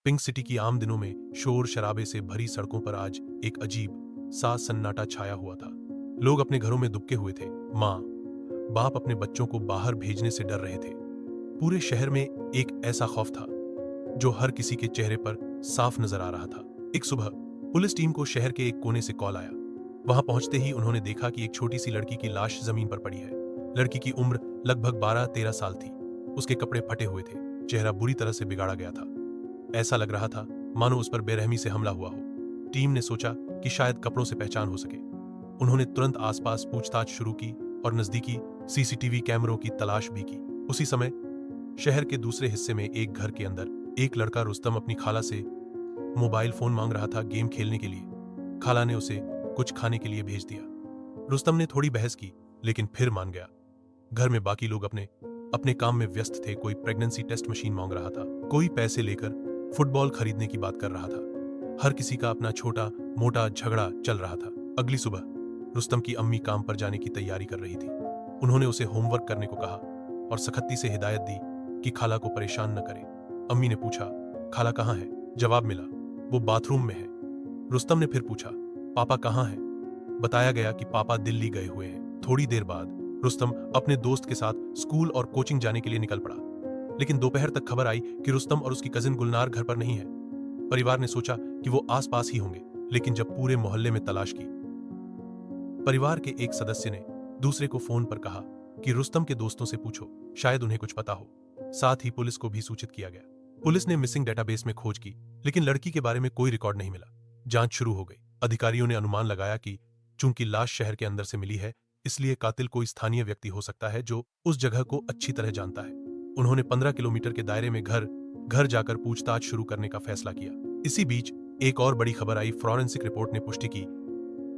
Pink city की आम दिनों में शोर शराबे से भरी सड़कों पर आज एक अजीब सा सन्नाटा छाया हुआ था। लोग अपने घरों में दुबके हुए थे। माँ बाप अपने बच्चों को बाहर भेजने से डर रहे थे। पूरे शहर में एक ऐसा खौफ था जो हर किसी के चेहरे पर साफ नजर आ रहा था। एक सुबह पुलिस टीम को शहर के एक कोने से कॉल आया। वहां पहुंचते ही उन्होंने देखा कि एक छोटी सी लड़की की लाश जमीन पर पड़ी है। लड़की की उम्र लगभग 12-13 साल थी। उसके कपड़े फटे हुए थे, चेहरा बुरी तरह से बिगाड़ा गया था। ऐसा लग रहा था मानो उस पर बेरहमी से हमला हुआ हो। टीम ने सोचा कि शायद कपड़ों से पहचान हो सके। उन्होंने तुरंत आसपास पूछताछ शुरू की और नजदीकी सीसीटीवी कैमरों की तलाश भी की। उसी समय शहर के दूसरे हिस्से में एक घर के अंदर एक लड़का रुस्तम अपनी खाला से मोबाइल फोन मांग रहा था गेम खेलने के लिए। खाला ने उसे कुछ खाने के लिए भेज दिया। रुस्तम ने थोड़ी बहस की लेकिन फिर मान गया। घर में बाकी लोग अपने अपने काम में व्यस्त थे। कोई प्रेगनेंसी टेस्ट मशीन मांग रहा था, कोई पैसे लेकर फुटबॉल खरीदने की बात कर रहा था। हर किसी का अपना छोटा मोटा झगड़ा चल रहा था। अगली सुबह रुस्तम की अम्मी काम पर जाने की तैयारी कर रही थी। उन्होंने उसे होमवर्क करने को कहा और सख्ती से हिदायत दी कि खाला को परेशान न करे। अम्मी ने पूछा, खाला कहाँ है? जवाब मिला, वो बाथरूम में है। रुस्तम ने फिर पूछा, पापा कहाँ हैं? बताया गया कि पापा दिल्ली गए हुए हैं। थोड़ी देर बाद रुस्तम अपने दोस्त के साथ स्कूल और कोचिंग जाने के लिए निकल पड़ा। लेकिन दोपहर तक खबर आई कि रुस्तम और उसकी कजिन गुलनार घर पर नहीं है। परिवार ने सोचा कि वो आसपास ही होंगे, लेकिन जब पूरे मोहल्ले में तलाश की, परिवार के एक सदस्य ने दूसरे को फोन पर कहा कि रुस्तम के दोस्तों से पूछो, शायद उन्हें कुछ पता हो। साथ ही पुलिस को भी सूचित किया गया। पुलिस ने मिसिंग डेटाबेस में खोज की, लेकिन लड़की के बारे में कोई रिकॉर्ड नहीं मिला। जांच शुरू हो गई। अधिकारियों ने अनुमान लगाया कि चूंकि लाश शहर के अंदर से मिली है, इसलिए कातिल कोई स्थानीय व्यक्ति हो सकता है जो उस जगह को अच्छी तरह जानता है। उन्होंने 15 किलोमीटर के दायरे में घर घर जाकर पूछताछ शुरू करने का फैसला किया। इसी बीच एक और बड़ी खबर आई। फॉरेंसिक रिपोर्ट ने पुष्टि की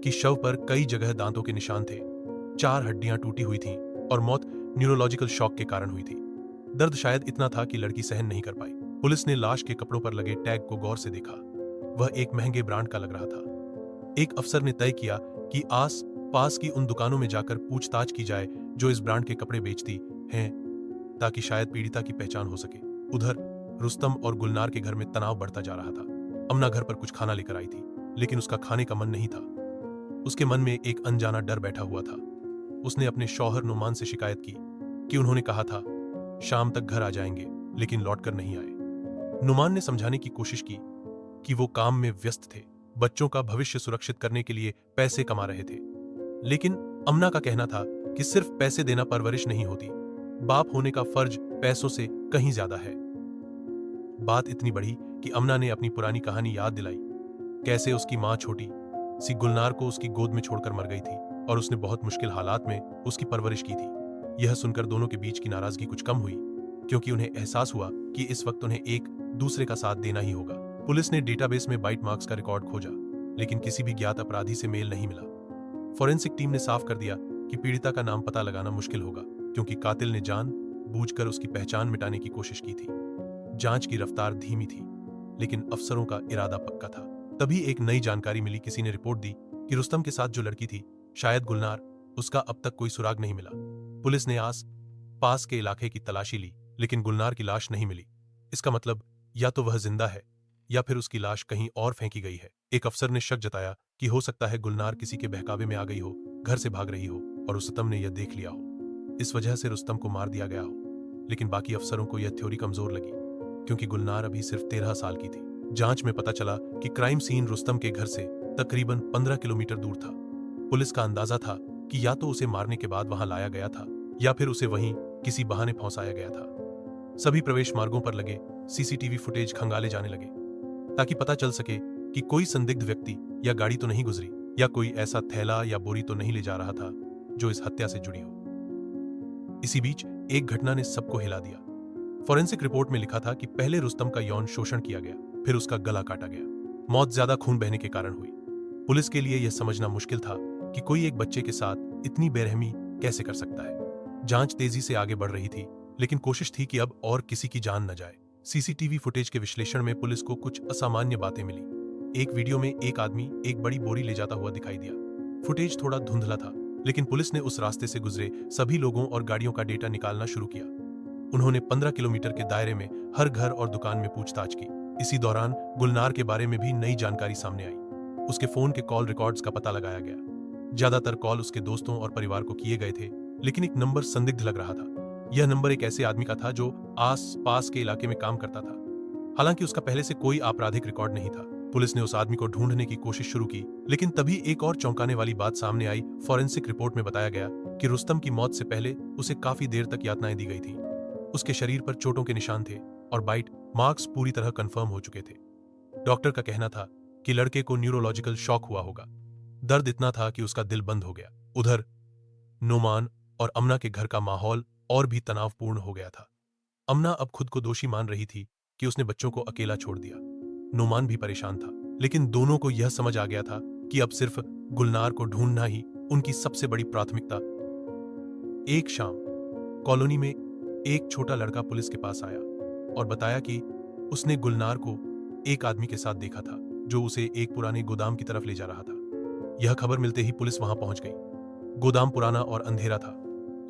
कि शव पर कई जगह दांतों के निशान थे। 4 हड्डियां टूटी हुई थीं और मौत न्यूरोलॉजिकल शॉक के कारण हुई थी। दर्द शायद इतना था कि लड़की सहन नहीं कर पाई। पुलिस ने लाश के कपड़ों पर लगे टैग को गौर से देखा। वह एक महंगे ब्रांड का लग रहा था। एक अफसर ने तय किया कि आस पास की उन दुकानों में जाकर पूछताछ की जाए जो इस ब्रांड के कपड़े बेचती हैं, ताकि शायद पीड़िता की पहचान हो सके। उधर रुस्तम और गुलनार के घर में तनाव बढ़ता जा रहा था। अमना घर पर कुछ खाना लेकर आई थी, लेकिन उसका खाने का मन नहीं था। उसके मन में एक अनजाना डर बैठा हुआ था। उसने अपने शौहर नुमान से शिकायत की कि उन्होंने कहा था शाम तक घर आ जाएंगे, लेकिन लौटकर नहीं आए। नुमान ने समझाने की कोशिश की कि वो काम में व्यस्त थे, बच्चों का भविष्य सुरक्षित करने के लिए पैसे कमा रहे थे। लेकिन अमना का कहना था कि सिर्फ पैसे देना परवरिश नहीं होती, बाप होने का फर्ज पैसों से कहीं ज्यादा है। बात इतनी बढ़ी कि अमना ने अपनी पुरानी कहानी याद दिलाई, कैसे उसकी मां छोटी सी गुलनार को उसकी गोद में छोड़कर मर गई थी और उसने बहुत मुश्किल हालात में उसकी परवरिश की थी। यह सुनकर दोनों के बीच की नाराजगी कुछ कम हुई, क्योंकि उन्हें एहसास हुआ कि इस वक्त उन्हें एक दूसरे का साथ देना ही होगा। पुलिस ने डेटाबेस में बाइट मार्क्स का रिकॉर्ड खोजा, लेकिन किसी भी ज्ञात अपराधी से मेल नहीं मिला। फॉरेंसिक टीम ने साफ कर दिया कि पीड़िता का नाम पता लगाना मुश्किल होगा, क्योंकि कातिल ने जानबूझकर उसकी पहचान मिटाने की कोशिश की थी। जांच की रफ्तार धीमी थी, लेकिन अफसरों का इरादा पक्का था। तभी एक नई जानकारी मिली। किसी ने रिपोर्ट दी कि रुस्तम के साथ जो लड़की थी, शायद गुलनार, उसका अब तक कोई सुराग नहीं मिला। पुलिस ने आस पास के इलाके की तलाशी ली, लेकिन गुलनार की लाश नहीं मिली। इसका मतलब या तो वह जिंदा है या फिर उसकी लाश कहीं और फेंकी गई है। एक अफसर ने शक जताया कि हो सकता है गुलनार किसी के बहकावे में आ गई हो, घर से भाग रही हो और रुस्तम ने यह देख लिया हो। इस वजह से रुस्तम को मार दिया गया हो। लेकिन बाकी अफसरों को यह थ्योरी कमजोर लगी, क्योंकि गुलनार अभी सिर्फ 13 साल की थी। जांच में पता चला कि क्राइम सीन रुस्तम के घर से तकरीबन 15 किलोमीटर दूर था। पुलिस का अंदाजा था कि या तो उसे मारने के बाद वहां लाया गया था या फिर उसे वहीं किसी बहाने फंसाया गया था। सभी प्रवेश मार्गों पर लगे सीसीटीवी फुटेज खंगाले जाने लगे, ताकि पता चल सके कि कोई संदिग्ध व्यक्ति या गाड़ी तो नहीं गुजरी, या कोई ऐसा थैला या बोरी तो नहीं ले जा रहा था जो इस हत्या से जुड़ी हो। इसी बीच एक घटना ने सबको हिला दिया। फॉरेंसिक रिपोर्ट में लिखा था कि पहले रुस्तम का यौन शोषण किया गया, फिर उसका गला काटा गया। मौत ज्यादा खून बहने के कारण हुई। पुलिस के लिए यह समझना मुश्किल था कि कोई एक बच्चे के साथ इतनी बेरहमी कैसे कर सकता है। जांच तेजी से आगे बढ़ रही थी, लेकिन कोशिश थी कि अब और किसी की जान न जाए। सीसीटीवी फुटेज के विश्लेषण में पुलिस को कुछ असामान्य बातें मिली। एक वीडियो में एक आदमी एक बड़ी बोरी ले जाता हुआ दिखाई दिया। फुटेज थोड़ा धुंधला था, लेकिन पुलिस ने उस रास्ते से गुजरे सभी लोगों और गाड़ियों का डेटा निकालना शुरू किया। उन्होंने 15 किलोमीटर के दायरे में हर घर और दुकान में पूछताछ की। इसी दौरान गुलनार के बारे में भी नई जानकारी सामने आई। उसके फोन के कॉल रिकॉर्ड्स का पता लगाया गया। ज्यादातर कॉल उसके दोस्तों और परिवार को किए गए थे, लेकिन एक नंबर संदिग्ध लग रहा था। यह नंबर एक ऐसे आदमी का था जो आस पास के इलाके में काम करता था। हालांकि उसका पहले से कोई आपराधिक रिकॉर्ड नहीं था। पुलिस ने उस आदमी को ढूंढने की कोशिश शुरू की, लेकिन तभी एक और चौंकाने वाली बात सामने आई। फॉरेंसिक रिपोर्ट में बताया गया कि रुस्तम की मौत से पहले उसे काफी देर तक यातनाएं दी गई थी। उसके शरीर पर चोटों के निशान थे और बाइट मार्क्स पूरी तरह कंफर्म हो चुके थे। डॉक्टर का कहना था कि लड़के को न्यूरोलॉजिकल शॉक हुआ होगा। दर्द इतना था कि उसका दिल बंद हो गया। उधर नोमान और अमना के घर का माहौल और भी तनावपूर्ण हो गया था। अमना अब खुद को दोषी मान रही थी कि उसने बच्चों को अकेला छोड़ दिया। नोमान भी परेशान था, लेकिन दोनों को यह समझ आ गया था कि अब सिर्फ गुलनार को ढूंढना ही उनकी सबसे बड़ी प्राथमिकता। एक शाम कॉलोनी में एक छोटा लड़का पुलिस के पास आया और बताया कि उसने गुलनार को एक आदमी के साथ देखा था जो उसे एक पुराने गोदाम की तरफ ले जा रहा था। यह खबर मिलते ही पुलिस वहां पहुंच गई। गोदाम पुराना और अंधेरा था,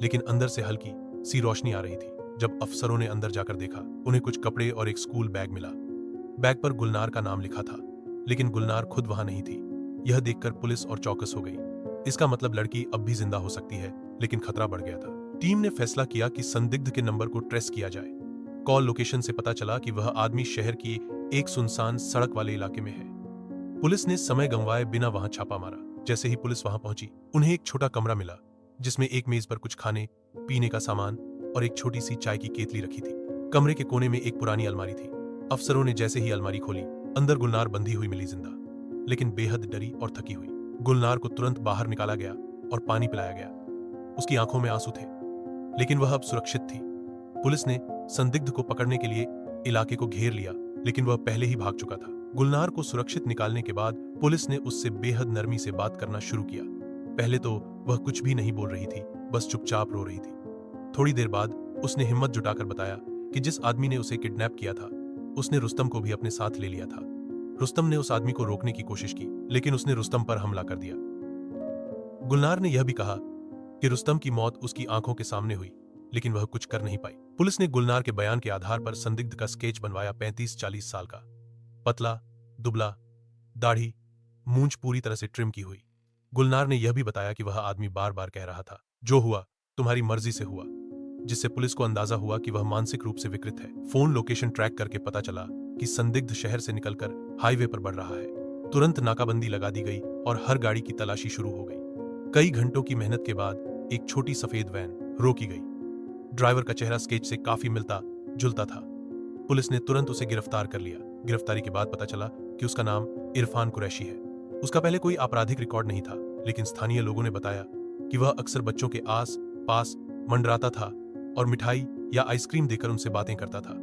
लेकिन अंदर से हल्की सी रोशनी आ रही थी। जब अफसरों ने अंदर जाकर देखा, उन्हें कुछ कपड़े और एक स्कूल बैग मिला। बैग पर गुलनार का नाम लिखा था, लेकिन गुलनार खुद वहां नहीं थी। यह देखकर पुलिस और चौकस हो गई। इसका मतलब लड़की अब भी जिंदा हो सकती है, लेकिन खतरा बढ़ गया था। टीम ने फैसला किया कि संदिग्ध के नंबर को ट्रेस किया जाए। कॉल लोकेशन से पता चला कि वह आदमी शहर की एक सुनसान सड़क वाले इलाके में है। पुलिस ने समय गंवाए बिना वहां छापा मारा। जैसे ही पुलिस वहां पहुंची, उन्हें एक छोटा कमरा मिला जिसमें एक मेज पर कुछ खाने पीने का सामान और एक छोटी सी चाय की केतली रखी थी। कमरे के कोने में एक पुरानी अलमारी थी। अफसरों ने जैसे ही अलमारी खोली, अंदर गुलनार बंधी हुई मिली, जिंदा, लेकिन बेहद डरी और थकी हुई। गुलनार को तुरंत बाहर निकाला गया और पानी पिलाया गया। उसकी आंखों में आंसू थे, लेकिन वह अब सुरक्षित थी। पुलिस ने संदिग्ध को पकड़ने के लिए इलाके को घेर लिया, लेकिन वह पहले ही भाग चुका था। गुलनार को सुरक्षित निकालने के बाद पुलिस ने उससे बेहद नरमी से बात करना शुरू किया। पहले तो वह कुछ भी नहीं बोल रही थी, बस चुपचाप रो रही थी। थोड़ी देर बाद उसने हिम्मत जुटाकर बताया कि जिस आदमी ने उसे किडनैप किया था, उसने रुस्तम को भी अपने साथ ले लिया था। रुस्तम ने उस आदमी को रोकने की कोशिश की, लेकिन उसने रुस्तम पर हमला कर दिया। गुलनार ने यह भी कहा कि रुस्तम की मौत उसकी आंखों के सामने हुई, लेकिन वह कुछ कर नहीं पाई। पुलिस ने गुलनार के बयान के आधार पर संदिग्ध का स्केच बनवाया। 35-40 साल का, पतला, दुबला, दाढ़ी, मूंछ पूरी तरह से ट्रिम की हुई। गुलनार ने यह भी बताया कि वह आदमी बार बार कह रहा था, जो हुआ तुम्हारी मर्जी से हुआ, जिससे पुलिस को अंदाजा हुआ कि वह मानसिक रूप से विकृत है। फोन लोकेशन ट्रैक करके पता चला कि संदिग्ध शहर से निकलकर हाईवे पर बढ़ रहा है। तुरंत नाकाबंदी लगा दी गई और हर गाड़ी की तलाशी शुरू हो गई। कई घंटों की मेहनत के बाद एक छोटी सफेद वैन रोकी गई। ड्राइवर का चेहरा स्केच से काफी मिलता जुलता था। पुलिस ने तुरंत उसे गिरफ्तार कर लिया। गिरफ्तारी के बाद पता चला कि उसका नाम इरफान कुरैशी है। उसका पहले कोई आपराधिक रिकॉर्ड नहीं था, लेकिन स्थानीय लोगों ने बताया कि वह अक्सर बच्चों के आस पास मंडराता था और मिठाई या आइसक्रीम देकर उनसे बातें करता था।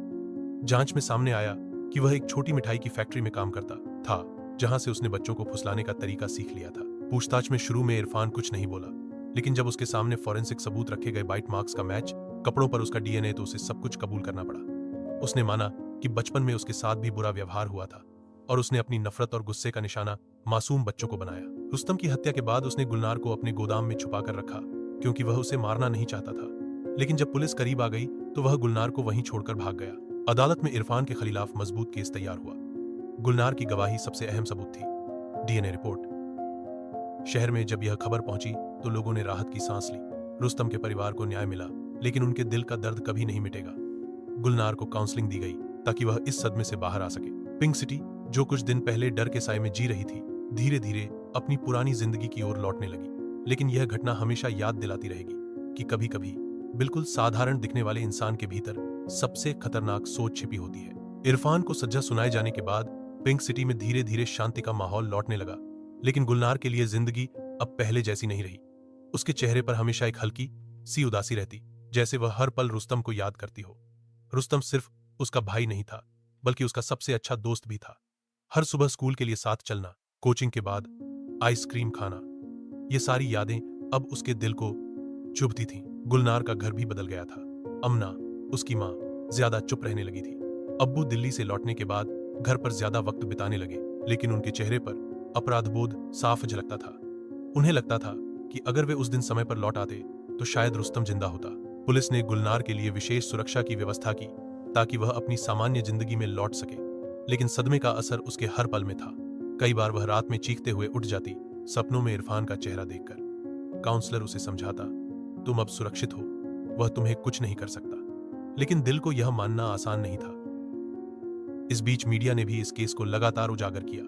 जांच में सामने आया कि वह एक छोटी मिठाई की फैक्ट्री में काम करता था, जहां से उसने बच्चों को फुसलाने का तरीका सीख लिया था। पूछताछ में शुरू में इरफान कुछ नहीं बोला, लेकिन जब उसके सामने फॉरेंसिक सबूत रखे गए, बाइट मार्क्स का मैच, कपड़ों पर उसका डीएनए, तो उसे सब कुछ कबूल करना पड़ा। उसने माना कि बचपन में उसके साथ भी बुरा व्यवहार हुआ था और उसने अपनी नफरत और गुस्से का निशाना मासूम बच्चों को बनाया। रुस्तम की हत्या के बाद उसने गुलनार को अपने गोदाम में छुपाकर रखा, क्योंकि वह उसे मारना नहीं चाहता था। लेकिन जब पुलिस करीब आ गई तो वह गुलनार को वहीं छोड़कर भाग गया। अदालत में इरफान के खिलाफ मजबूत केस तैयार हुआ। गुलनार की गवाही सबसे अहम सबूत थी। DNA report. शहर में जब यह खबर पहुंची तो लोगों ने राहत की सांस ली। रुस्तम के परिवार को न्याय मिला, लेकिन उनके दिल का दर्द कभी नहीं मिटेगा। गुलनार को काउंसलिंग दी गई ताकि वह इस सदमे से बाहर आ सके। पिंक सिटी, जो कुछ दिन पहले डर के साए में जी रही थी, धीरे धीरे अपनी पुरानी जिंदगी की ओर लौटने लगी। लेकिन यह घटना हमेशा याद दिलाती रहेगी कि कभी कभी बिल्कुल साधारण दिखने वाले इंसान के भीतर सबसे खतरनाक सोच छिपी होती है। इरफान को सजा सुनाए जाने के बाद पिंक सिटी में धीरे धीरे शांति का माहौल लौटने लगा, लेकिन गुलनार के लिए जिंदगी अब पहले जैसी नहीं रही। उसके चेहरे पर हमेशा एक हल्की सी उदासी रहती, जैसे वह हर पल रुस्तम को याद करती हो। रुस्तम सिर्फ उसका भाई नहीं था, बल्कि उसका सबसे अच्छा दोस्त भी था। हर सुबह स्कूल के लिए साथ चलना, कोचिंग के बाद आइसक्रीम खाना, ये सारी यादें अब उसके दिल को चुभती थीं। गुलनार का घर भी बदल गया था। अमना, उसकी माँ, ज्यादा चुप रहने लगी थी। अब्बू दिल्ली से लौटने के बाद घर पर ज्यादा वक्त बिताने लगे, लेकिन उनके चेहरे पर अपराधबोध साफ झलकता था। उन्हें लगता था कि अगर वे उस दिन समय पर लौट आते तो शायद रुस्तम जिंदा होता। पुलिस ने गुलनार के लिए विशेष सुरक्षा की व्यवस्था की ताकि वह अपनी सामान्य जिंदगी में लौट सके। लेकिन सदमे का असर उसके हर पल में था। कई बार वह रात में चीखते हुए उठ जाती, सपनों में इरफान का चेहरा देखकर। काउंसलर उसे समझाता, तुम अब सुरक्षित हो, वह तुम्हें कुछ नहीं कर सकता। लेकिन दिल को यह मानना आसान नहीं था। इस बीच मीडिया ने भी इस केस को लगातार उजागर किया।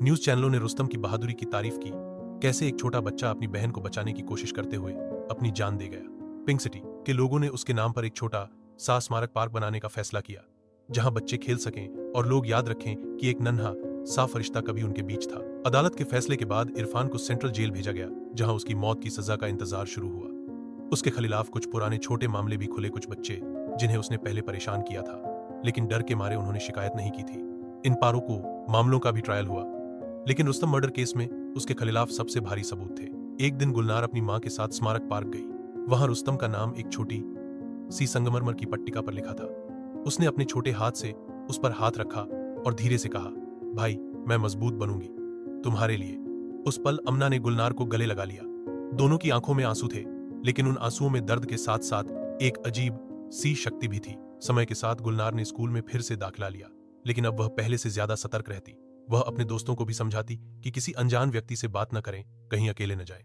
न्यूज चैनलों ने रुस्तम की बहादुरी की तारीफ की, कैसे एक छोटा बच्चा अपनी बहन को बचाने की कोशिश करते हुए अपनी जान दे गया। पिंक सिटी के लोगों ने उसके नाम पर एक छोटा सा स्मारक पार्क बनाने का फैसला किया, जहां बच्चे खेल सकें और लोग याद रखें कि एक नन्हा सा फरिश्ता कभी उनके बीच था। अदालत के फैसले के बाद इरफान को सेंट्रल जेल भेजा गया, जहां उसकी मौत की सजा का इंतजार शुरू हुआ। उसके खिलाफ कुछ पुराने छोटे मामले भी खुले, कुछ बच्चे जिन्हें उसने पहले परेशान किया था, लेकिन डर के मारे उन्होंने शिकायत नहीं की थी। इन पारों को मामलों का भी ट्रायल हुआ, लेकिन रुस्तम मर्डर केस में उसके खिलाफ सबसे भारी सबूत थे। एक दिन गुलनार अपनी मां के साथ स्मारक पार्क गई। वहां रुस्तम का नाम एक छोटी सी संगमरमर की पट्टिका पर लिखा था। उसने अपने छोटे हाथ से उस पर हाथ रखा और धीरे से कहा, भाई मैं मजबूत बनूंगी तुम्हारे लिए। उस पल अमना ने गुलनार को गले लगा लिया। दोनों की आंखों में आंसू थे, लेकिन उन आंसुओं में दर्द के साथ साथ एक अजीब सी शक्ति भी थी। समय के साथ गुलनार ने स्कूल में फिर से दाखिला लिया, लेकिन अब वह पहले से ज्यादा सतर्क रहती। वह अपने दोस्तों को भी समझाती कि किसी अनजान व्यक्ति से बात न करें, कहीं अकेले न जाए।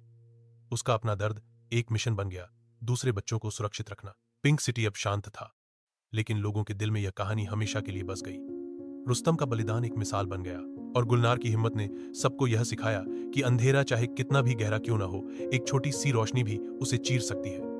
उसका अपना दर्द एक मिशन बन गया, दूसरे बच्चों को सुरक्षित रखना। पिंक सिटी अब शांत था, लेकिन लोगों के दिल में यह कहानी हमेशा के लिए बस गई। रुस्तम का बलिदान एक मिसाल बन गया, और गुलनार की हिम्मत ने सबको यह सिखाया कि अंधेरा चाहे कितना भी गहरा क्यों ना हो, एक छोटी सी रोशनी भी उसे चीर सकती है।